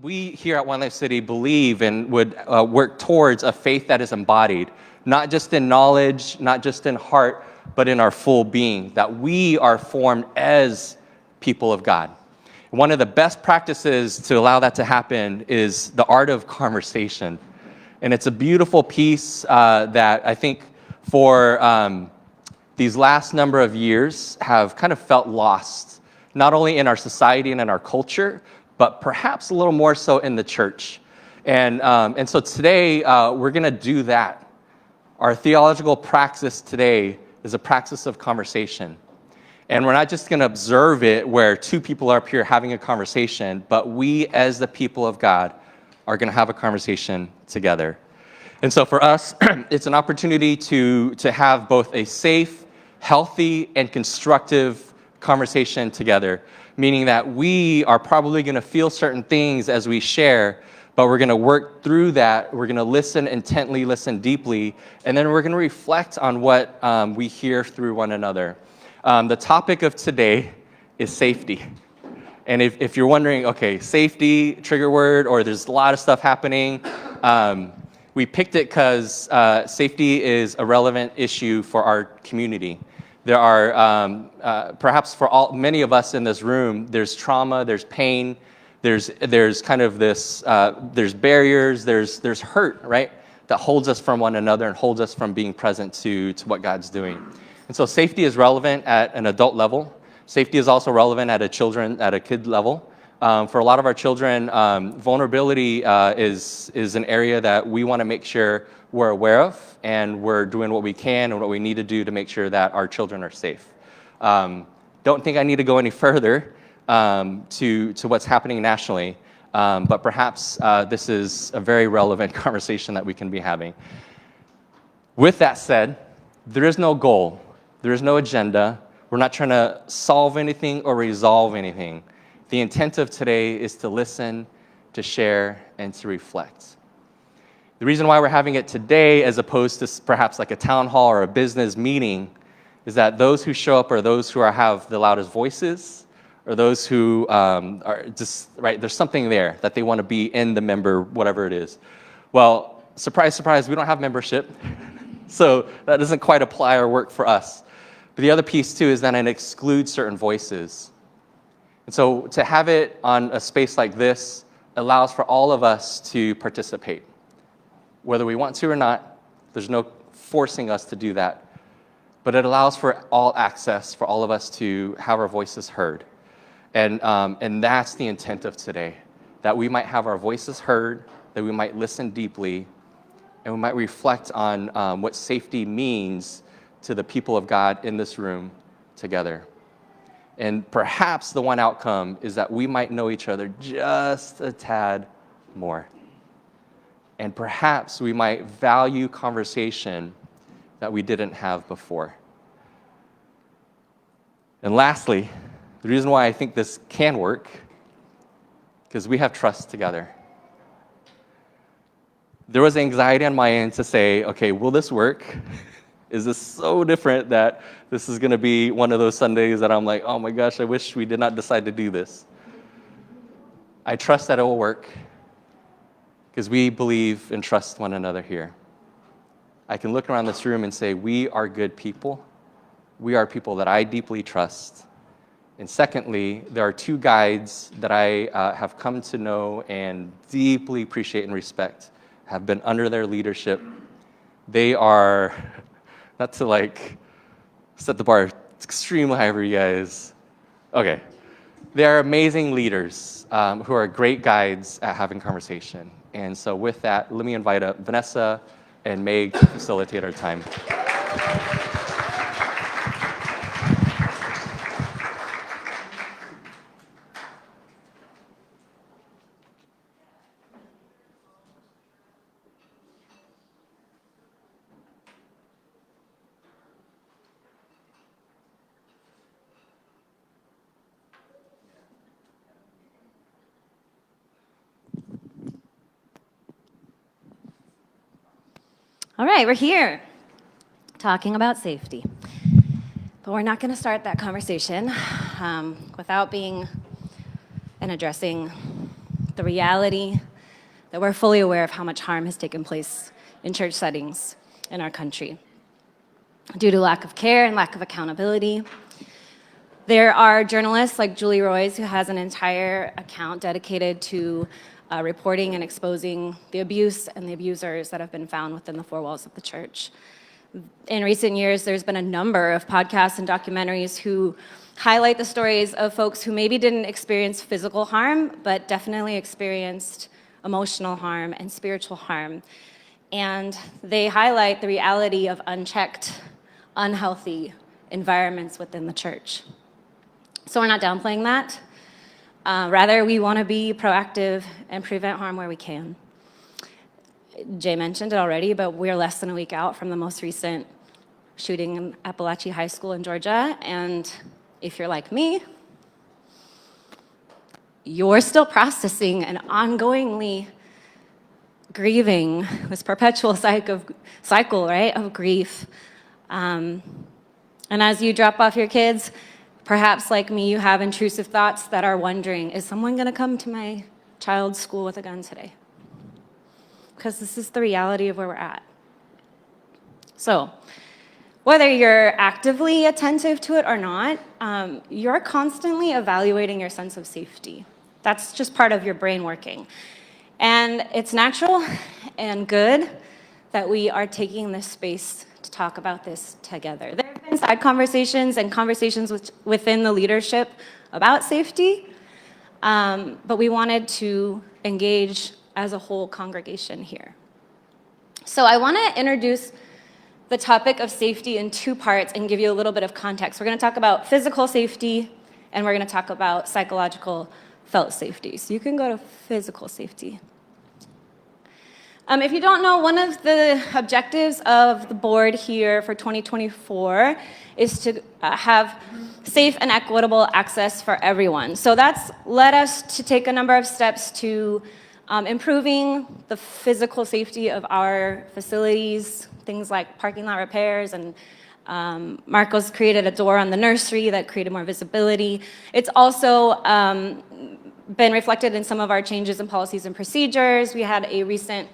we here at One Life City believe and would work towards a faith that is embodied, not just in knowledge, not just in heart, but in our full being, that we are formed as people of God. One of the best practices to allow that to happen is the art of conversation. And it's a beautiful piece that I think for these last number of years have kind of felt lost, not only in our society and in our culture, but perhaps a little more so in the church. And so today, we're going to do that. Our theological praxis today is a praxis of conversation. And we're not just going to observe it where two people are up here having a conversation, but we as the people of God are going to have a conversation together. And so for us, it's an opportunity to have both a safe, healthy, and constructive conversation together, meaning that we are probably going to feel certain things as we share, but we're going to work through that. We're going to listen intently, listen deeply, and then we're going to reflect on what we hear through one another. The topic of today is safety. And if you're wondering, okay, safety, trigger word, or there's a lot of stuff happening, we picked it because safety is a relevant issue for our community. There are, perhaps for many of us in this room, there's trauma, there's pain, there's kind of this, there's barriers, there's hurt, right, that holds us from one another and holds us from being present to what God's doing. And so safety is relevant at an adult level. Safety is also relevant at a kid level. For a lot of our children, vulnerability is an area that we want to make sure we're aware of, and we're doing what we can and what we need to do to make sure that our children are safe. Don't think I need to go any further to what's happening nationally, but perhaps this is a very relevant conversation that we can be having. With that said, there is no goal. There is no agenda. We're not trying to solve anything or resolve anything. The intent of today is to listen, to share, and to reflect. The reason why we're having it today, as opposed to perhaps like a town hall or a business meeting, is that those who show up are those who have the loudest voices, or those who are just, right, there's something there that they want to be in the member, whatever it is. Well, surprise, surprise, we don't have membership, so that doesn't quite apply or work for us. But the other piece, too, is that it excludes certain voices. And so to have it on a space like this allows for all of us to participate. Whether we want to or not, there's no forcing us to do that. But it allows for all access, for all of us to have our voices heard. And that's the intent of today, that we might have our voices heard, that we might listen deeply, and we might reflect on what safety means to the people of God in this room together. And perhaps the one outcome is that we might know each other just a tad more. And perhaps we might value conversation that we didn't have before. And lastly, the reason why I think this can work, because we have trust together. There was anxiety on my end to say, okay, will this work? Is this so different that this is going to be one of those Sundays that I'm like, oh my gosh, I wish we did not decide to do this. I trust that it will work because we believe and trust one another here. I can look around this room and say, we are good people. We are people that I deeply trust. And secondly, there are two guides that I have come to know and deeply appreciate and respect, have been under their leadership. They are... Not to like set the bar extremely high for you guys. Okay. They are amazing leaders who are great guides at having conversation. And so with that, let me invite up Vanessa and Meg to facilitate our time. All right, we're here talking about safety. But we're not going to start that conversation without being and addressing the reality that we're fully aware of how much harm has taken place in church settings in our country due to lack of care and lack of accountability. There are journalists like Julie Roys, who has an entire account dedicated to reporting and exposing the abuse and the abusers that have been found within the four walls of the church. In recent years, there's been a number of podcasts and documentaries who highlight the stories of folks who maybe didn't experience physical harm, but definitely experienced emotional harm and spiritual harm. And they highlight the reality of unchecked, unhealthy environments within the church. So we're not downplaying that. Rather, we want to be proactive and prevent harm where we can. Jay mentioned it already, but we're less than a week out from the most recent shooting in Appalachia High School in Georgia. And if you're like me, you're still processing and ongoingly grieving this perpetual cycle, right, of grief. And as you drop off your kids, perhaps like me, you have intrusive thoughts that are wondering, is someone going to come to my child's school with a gun today? Because this is the reality of where we're at. So, whether you're actively attentive to it or not, you're constantly evaluating your sense of safety. That's just part of your brain working. And it's natural and good that we are taking this space to talk about this together. There have been side conversations and conversations within the leadership about safety, but we wanted to engage as a whole congregation here. So I want to introduce the topic of safety in two parts and give you a little bit of context. We're going to talk about physical safety, and we're going to talk about psychological felt safety. So you can go to physical safety. If you don't know, one of the objectives of the board here for 2024 is to have safe and equitable access for everyone. So that's led us to take a number of steps to improving the physical safety of our facilities, things like parking lot repairs, and Marcos created a door on the nursery that created more visibility. It's also been reflected in some of our changes in policies and procedures. We had a recent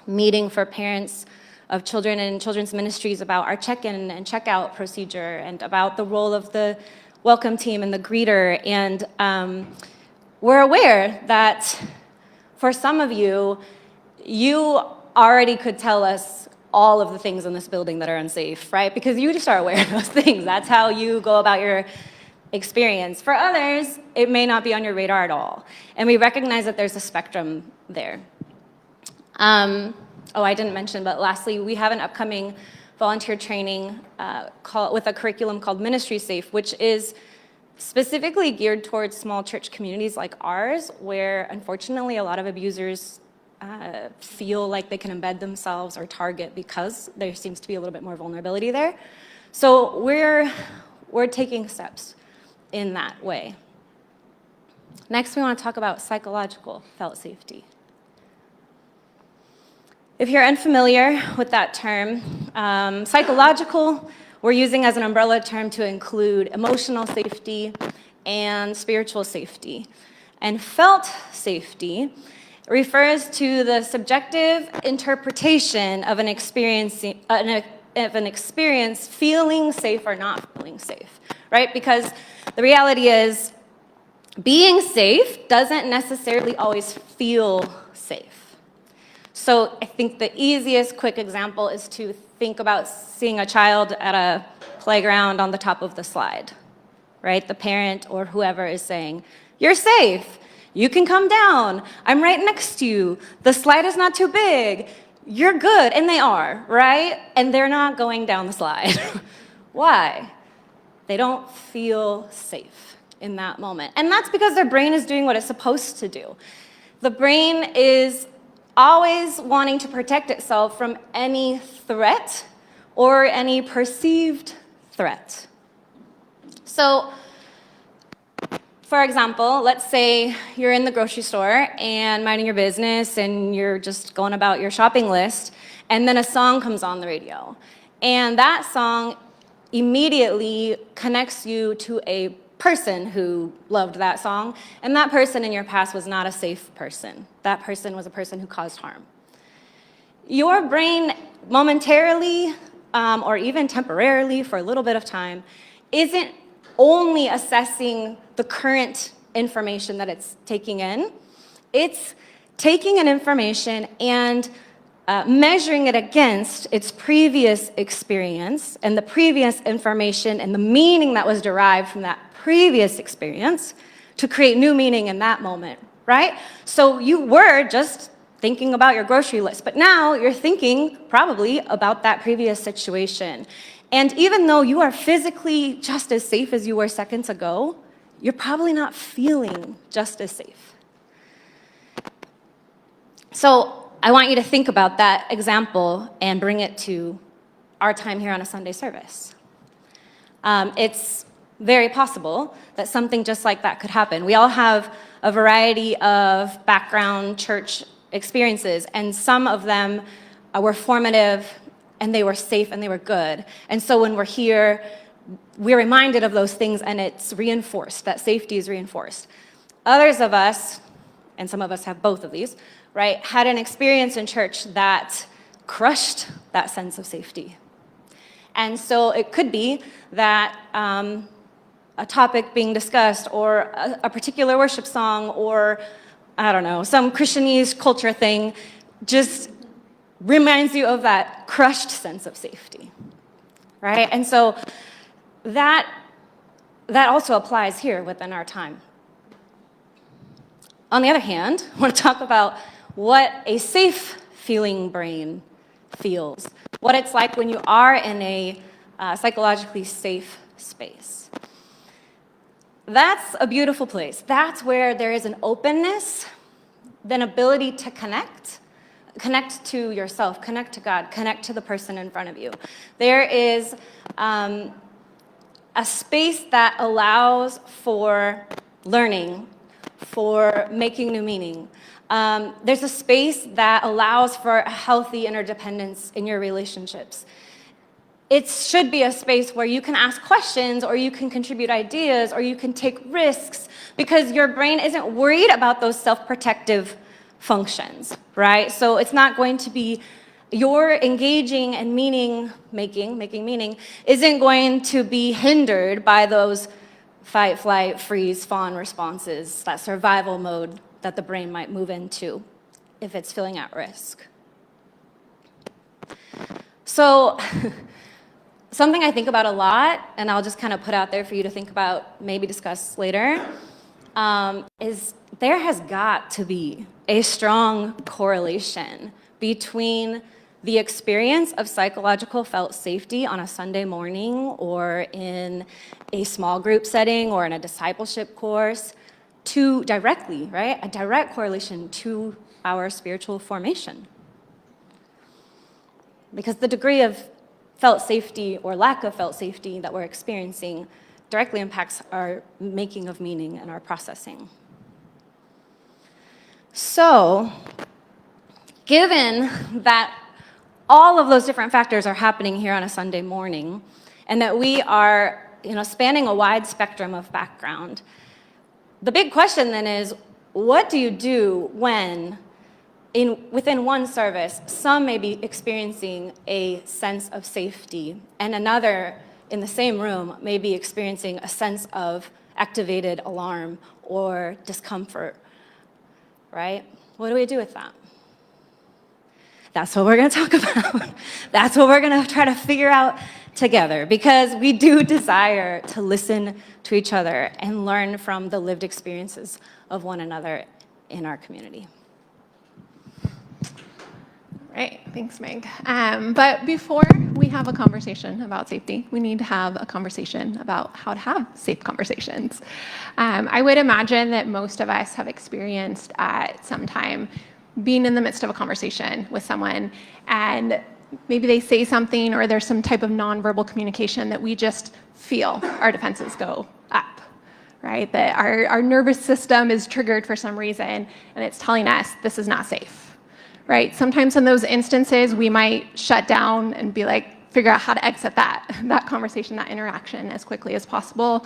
meeting for parents of children and children's ministries about our check-in and check-out procedure and about the role of the welcome team and the greeter. And we're aware that for some of you, you already could tell us all of the things in this building that are unsafe, right? Because you just are aware of those things. That's how you go about your experience. For others, it may not be on your radar at all. And we recognize that there's a spectrum there. I didn't mention, but lastly, we have an upcoming volunteer training with a curriculum called Ministry Safe, which is specifically geared towards small church communities like ours, where unfortunately a lot of abusers feel like they can embed themselves or target because there seems to be a little bit more vulnerability there. So we're taking steps in that way. Next, we want to talk about psychological felt safety. If you're unfamiliar with that term, psychological, we're using as an umbrella term to include emotional safety and spiritual safety. And felt safety refers to the subjective interpretation of an experience feeling safe or not feeling safe, right? Because the reality is being safe doesn't necessarily always feel safe. So I think the easiest quick example is to think about seeing a child at a playground on the top of the slide, right? The parent or whoever is saying, "You're safe. You can come down. I'm right next to you. The slide is not too big. You're good." And they are, right? And they're not going down the slide. Why? They don't feel safe in that moment. And that's because their brain is doing what it's supposed to do. The brain is always wanting to protect itself from any threat or any perceived threat. So, for example, let's say you're in the grocery store and minding your business and you're just going about your shopping list, and then a song comes on the radio. And that song immediately connects you to a person who loved that song, and that person in your past was not a safe person. That person was a person who caused harm. Your brain momentarily, or even temporarily for a little bit of time, isn't only assessing the current information that it's taking in. It's taking in information and measuring it against its previous experience and the previous information and the meaning that was derived from that previous experience to create new meaning in that moment, right? So you were just thinking about your grocery list, but now you're thinking probably about that previous situation. And even though you are physically just as safe as you were seconds ago, you're probably not feeling just as safe. So I want you to think about that example and bring it to our time here on a Sunday service. It's very possible that something just like that could happen. We all have a variety of background church experiences, and some of them were formative, and they were safe, and they were good. And so when we're here, we're reminded of those things, and it's reinforced. That safety is reinforced. Others of us, and some of us have both of these, right, had an experience in church that crushed that sense of safety. And so it could be that a topic being discussed, or a particular worship song, or, I don't know, some Christianese culture thing just reminds you of that crushed sense of safety, right? And so that also applies here within our time. On the other hand, I want to talk about what a safe feeling brain feels, what it's like when you are in a psychologically safe space. That's a beautiful place. That's where there is an openness, an ability to connect to yourself, connect to God, connect to the person in front of you. There is a space that allows for learning, for making new meaning. There's a space that allows for a healthy interdependence in your relationships. It should be a space where you can ask questions, or you can contribute ideas, or you can take risks, because your brain isn't worried about those self-protective functions, right? So it's not going to be your engaging and making meaning isn't going to be hindered by those fight, flight, freeze, fawn responses, that survival mode that the brain might move into if it's feeling at risk. So something I think about a lot, and I'll just kind of put out there for you to think about, maybe discuss later, is there has got to be a strong correlation between the experience of psychological felt safety on a Sunday morning, or in a small group setting, or in a discipleship course, to directly, right? A direct correlation to our spiritual formation. Because the degree of felt safety or lack of felt safety that we're experiencing directly impacts our making of meaning and our processing. So, given that all of those different factors are happening here on a Sunday morning, and that we are, spanning a wide spectrum of background, the big question then is, what do you do when within one service, some may be experiencing a sense of safety, and another in the same room may be experiencing a sense of activated alarm or discomfort, right? What do we do with that? That's what we're going to talk about. That's what we're going to try to figure out together, because we do desire to listen to each other and learn from the lived experiences of one another in our community. Right, thanks, Meg. But before we have a conversation about safety, we need to have a conversation about how to have safe conversations. I would imagine that most of us have experienced at some time being in the midst of a conversation with someone, and maybe they say something, or there's some type of nonverbal communication that we just feel our defenses go up, right? That our nervous system is triggered for some reason, and it's telling us this is not safe. Right? Sometimes in those instances, we might shut down and be like, figure out how to exit that conversation, that interaction as quickly as possible.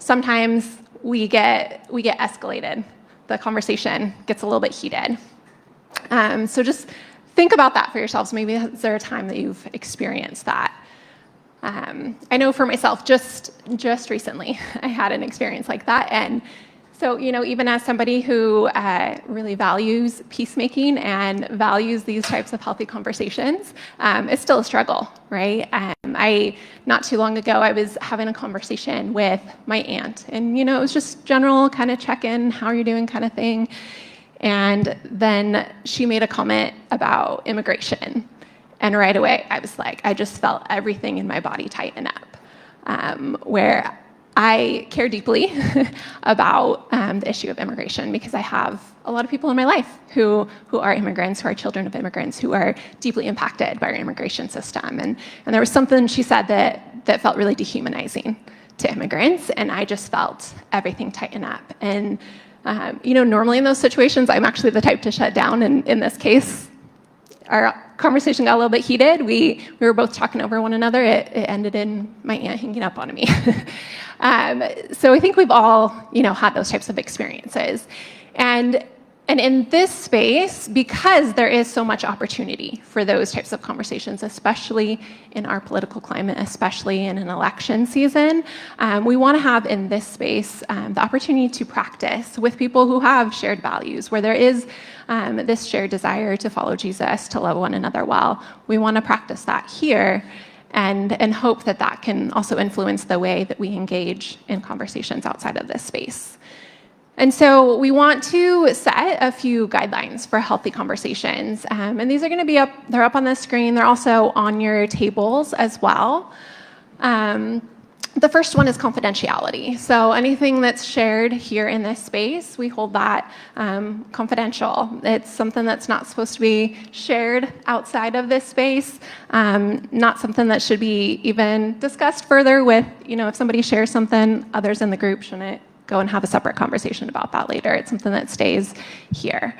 sometimes we get escalated. The conversation gets a little bit heated. So just think about that for yourselves. Maybe is there a time that you've experienced that? I know for myself, just recently, I had an experience like that. And so, even as somebody who really values peacemaking and values these types of healthy conversations, it's still a struggle, right? Not too long ago, I was having a conversation with my aunt, and, it was just general kind of check-in, how are you doing kind of thing. And then she made a comment about immigration. And right away, I was like, I just felt everything in my body tighten up, where I care deeply about the issue of immigration because I have a lot of people in my life who are immigrants, who are children of immigrants, who are deeply impacted by our immigration system. And there was something she said that felt really dehumanizing to immigrants, and I just felt everything tighten up. And normally in those situations, I'm actually the type to shut down. And in this case, our conversation got a little bit heated. We were both talking over one another. It ended in my aunt hanging up on me. So I think we've all, had those types of experiences. And in this space, because there is so much opportunity for those types of conversations, especially in our political climate, especially in an election season, we want to have in this space the opportunity to practice with people who have shared values, where there is this shared desire to follow Jesus, to love one another well. We want to practice that here and hope that that can also influence the way that we engage in conversations outside of this space. And so we want to set a few guidelines for healthy conversations. And these are going to be they're up on the screen. They're also on your tables as well. The first one is confidentiality. So anything that's shared here in this space, we hold that confidential. It's something that's not supposed to be shared outside of this space, not something that should be even discussed further with, if somebody shares something, others in the group shouldn't go and have a separate conversation about that later. It's something that stays here.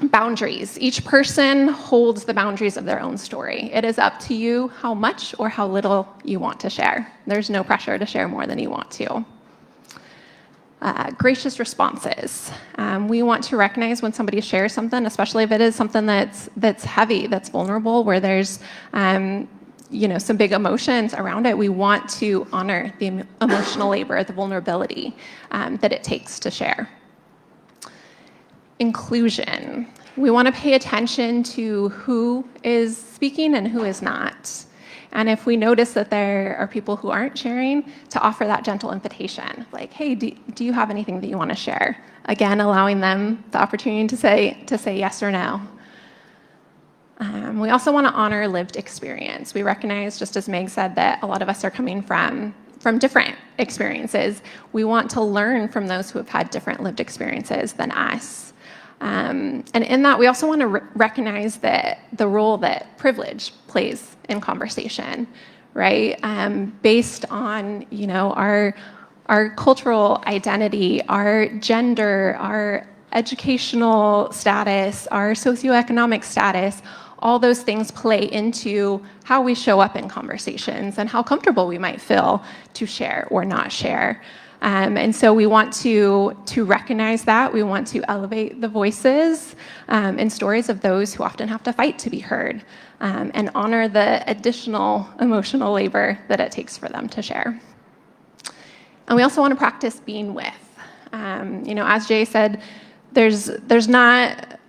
Boundaries. Each person holds the boundaries of their own story. It is up to you how much or how little you want to share. There's no pressure to share more than you want to. Gracious responses. We want to recognize when somebody shares something, especially if it is something that's heavy, that's vulnerable, where there's some big emotions around it. We want to honor the emotional labor, the vulnerability that it takes to share. Inclusion. We want to pay attention to who is speaking and who is not. And if we notice that there are people who aren't sharing, to offer that gentle invitation, like, hey, do you have anything that you want to share? Again, allowing them the opportunity to say yes or no. We also want to honor lived experience. We recognize, just as Meg said, that a lot of us are coming from different experiences. We want to learn from those who have had different lived experiences than us. And in that, we also want to recognize that the role that privilege plays in conversation, right? Based on, our cultural identity, our gender, our educational status, our socioeconomic status, all those things play into how we show up in conversations and how comfortable we might feel to share or not share. And so we want to recognize that. We want to elevate the voices and stories of those who often have to fight to be heard, and honor the additional emotional labor that it takes for them to share. And we also want to practice being with. As Jay said,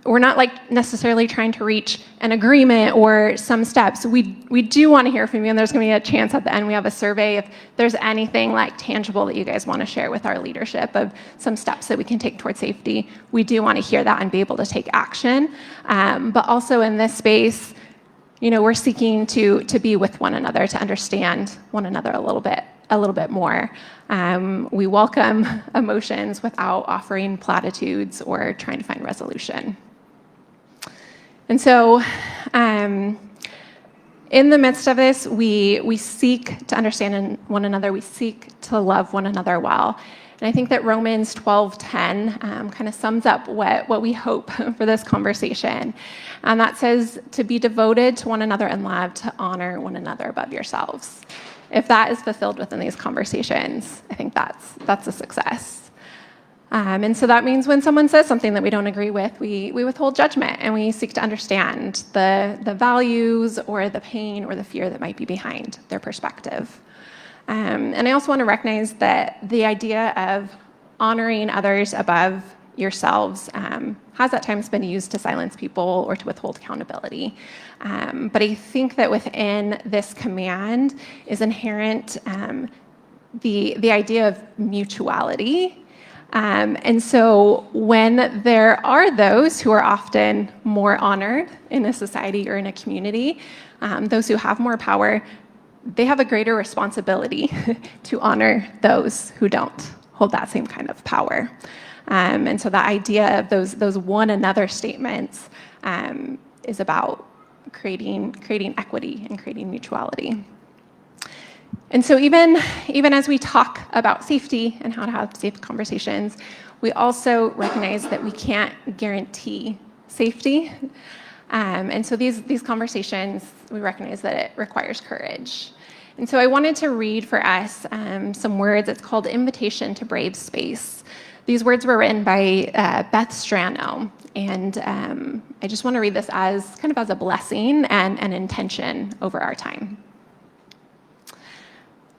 we're not like necessarily trying to reach an agreement or some steps. We do want to hear from you, and there's going to be a chance at the end. We have a survey if there's anything like tangible that you guys want to share with our leadership of some steps that we can take towards safety. We do want to hear that and be able to take action. But also in this space, we're seeking to be with one another, to understand one another a little bit more. We welcome emotions without offering platitudes or trying to find resolution. And so in the midst of this, we seek to understand one another. We seek to love one another well. And I think that Romans 12:10 kind of sums up what we hope for this conversation. And that says to be devoted to one another in love, to honor one another above yourselves. if that is fulfilled within these conversations, I think that's a success. And so that means when someone says something that we don't agree with, we withhold judgment and we seek to understand the values or the pain or the fear that might be behind their perspective. And I also want to recognize that the idea of honoring others above yourselves has at times been used to silence people or to withhold accountability. But I think that within this command is inherent the idea of mutuality. And so when there are those who are often more honored in a society or in a community, those who have more power, they have a greater responsibility to honor those who don't hold that same kind of power. And so the idea of those one another statements is about creating equity and creating mutuality. And so even as we talk about safety and how to have safe conversations, we also recognize that we can't guarantee safety. And so these conversations, we recognize that it requires courage. And so I wanted to read for us some words. It's called Invitation to Brave Space. These words were written by Beth Strano. And I just want to read this as kind of as a blessing and an intention over our time.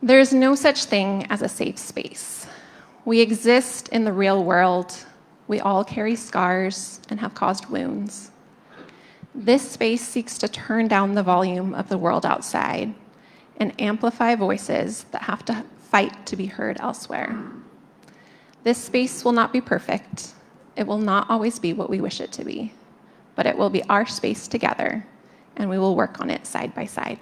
There is no such thing as a safe space. We exist in the real world. We all carry scars and have caused wounds. This space seeks to turn down the volume of the world outside and amplify voices that have to fight to be heard elsewhere. This space will not be perfect. It will not always be what we wish it to be, but it will be our space together, and we will work on it side by side.